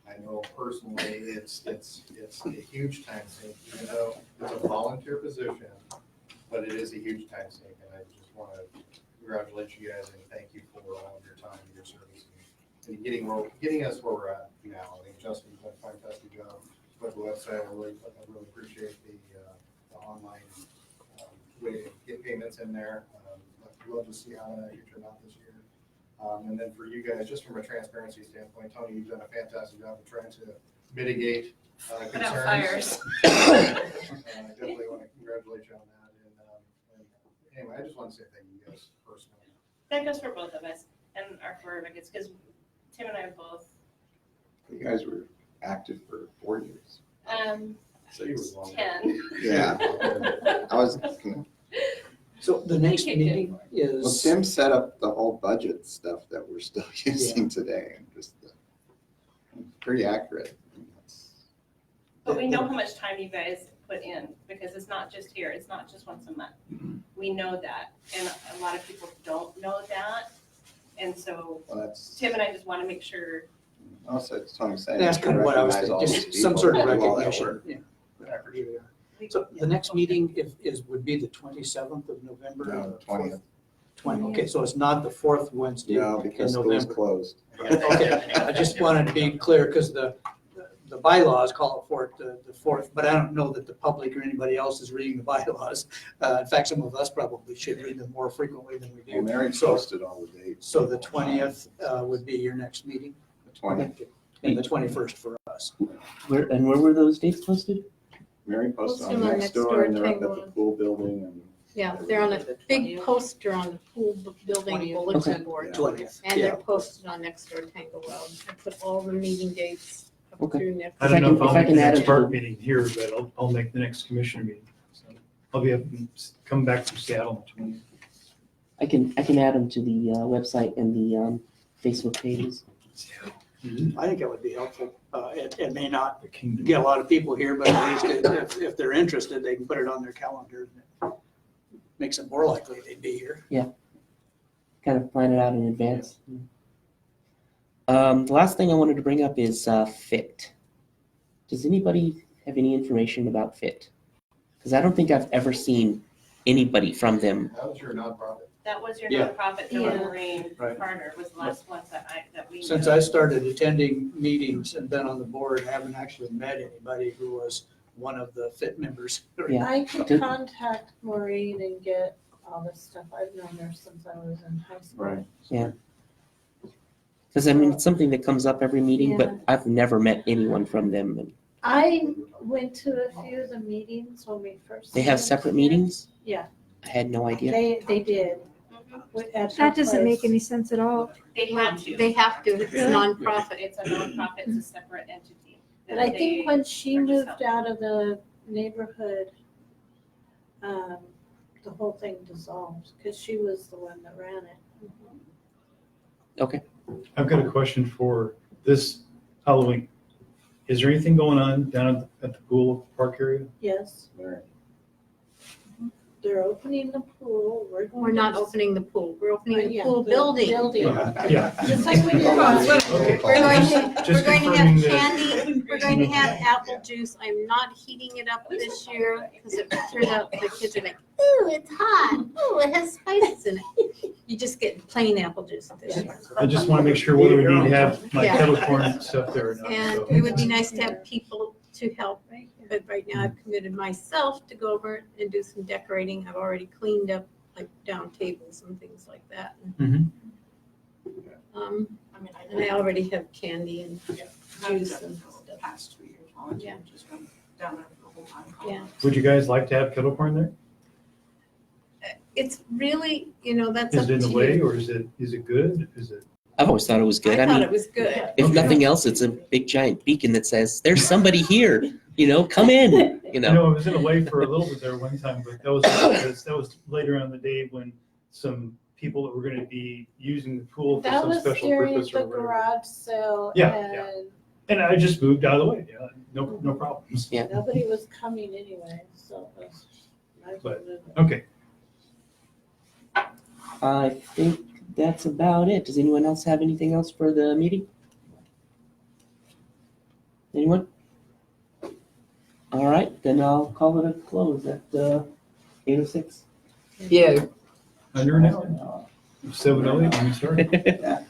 I know personally, it's a huge time sink, even though it's a volunteer position, but it is a huge time sink, and I just want to congratulate you guys and thank you for all of your time and your service and getting us where we're at now. I think Justin's done a fantastic job with the website. I really appreciate the online way to get payments in there. I'd love to see how that turned out this year. And then for you guys, just from a transparency standpoint, Tony, you've done a fantastic job of trying to mitigate Put out concerns. fires. I definitely want to congratulate you on that. And anyway, I just want to say thank you guys personally. That goes for both of us and for Vickers, because Tim and I both, You guys were active for 4 years. So you were long. 10. Yeah. I was, So the next Thank you, meeting well, is, Tim set up the whole budget stuff that we're still using today. And just pretty accurate. But we know how much time you guys put in, because it's not just here, it's not just once a month. We know that, and a lot of people don't know that. And so Well, that's, Tim and I just want to make sure, also, it's Tony saying. That's kind of what I was recognize all thinking, these just some people sort of that do all that recognition. work. Yeah. Here we are. So the next meeting would be the 27th of November? No, 20th. 20, okay, so it's not the fourth Wednesday No, in because school's November. closed. Okay, I just wanted to be clear, because the bylaws call it for the fourth, but I don't know that the public or anybody else is reading the bylaws. In fact, some of us probably should read them more frequently than we Well, do. Mary So, posted all the dates. so the 20th would be your next meeting, The 20th. and the 21st for us. Where were those dates posted? Mary posted Posted on on next door, and they're up at Nextdoor, the pool building, and Yeah, they're on a big poster on the pool building 20th. bulletin Okay. board. 20th, And yeah. they're posted on Nextdoor Tango Well. I put all the meeting dates up Okay. through next. I don't know if I'll If I make the can add next it to park the- meeting here, but I'll make the next commissioner meeting. So I'll be coming back from Seattle on the 20th. I can add them to the website and the Facebook pages. I think that would be helpful. It may not The kingdom. get a lot of people here, but at least if they're interested, they can put it on their calendar. Makes it more likely they'd be here. Kind of plan it out in advance. The last thing I wanted to bring up is FIT. Does anybody have any information about FIT? Because I don't think I've ever seen anybody from them. That was your nonprofit. that was your Yeah. nonprofit, Yeah. Philip Marine Right. Carter was the last ones that we. Since knew. I started attending meetings and been on the board, I haven't actually met anybody who was one of the FIT members. Yeah. I can Did- contact Maureen and get all this stuff. I've known her since I was in high school. Right. Because I mean, it's something that comes up every meeting, but Yeah. I've never met anyone from them. And I went to a few of the meetings when we first. they have started separate here. meetings? Yeah. I had no idea. They did. Mhm. At her That doesn't make place. any sense at all. They had to. They have to, it's Really? nonprofit. It's a nonprofit, it's a separate entity. But I They- think when she are just moved helping. out of the neighborhood, the whole thing dissolved, because she was the one that ran it. I've got a question for this Halloween. Is there anything going on down at the pool park area? Yes, Mary. they're opening the pool. We're not opening the pool, we're opening the Yeah, pool the building. Yeah. Just like we did last year. Okay. We're going to, Just we're going to confirming have that- candy, we're going to have apple juice. I'm not heating it up this year because it turned out the kids are like, ooh, it's hot. Ooh, it has spices in it. You just get plain apple juice this year. I just want to make sure whether we need to have my Yeah. kettle corn stuff there or not. And so. it would be nice to have people to help, but right now I've committed myself to go over and do some decorating. I've already cleaned up like down tables and things like that. Mhm. And I already have candy and juice and stuff. Past 2 years. Yeah. Just been down there the whole time. Yeah. Would you guys like to have kettle corn there? It's really, that's Is up it in to the way you. or is it good? Is it? I've always thought it was good. I I thought mean, it was good. if Okay. nothing else, it's a big giant beacon that says, "There's somebody here." Come in. I was in a way for a little bit there one time, but that was later on in the day when some people that were going to be using the pool for That some was special during purpose or the whatever. garage sale Yeah, and And I just moved out of the way. Yeah, no problems. Yeah. nobody was coming anyway, so it was. might as well But- move it. Okay. I think that's about it. Does anyone else have anything else for the meeting? Anyone? All right, then I'll call it a close at 8:06. Under an hour. 7:08 when we started.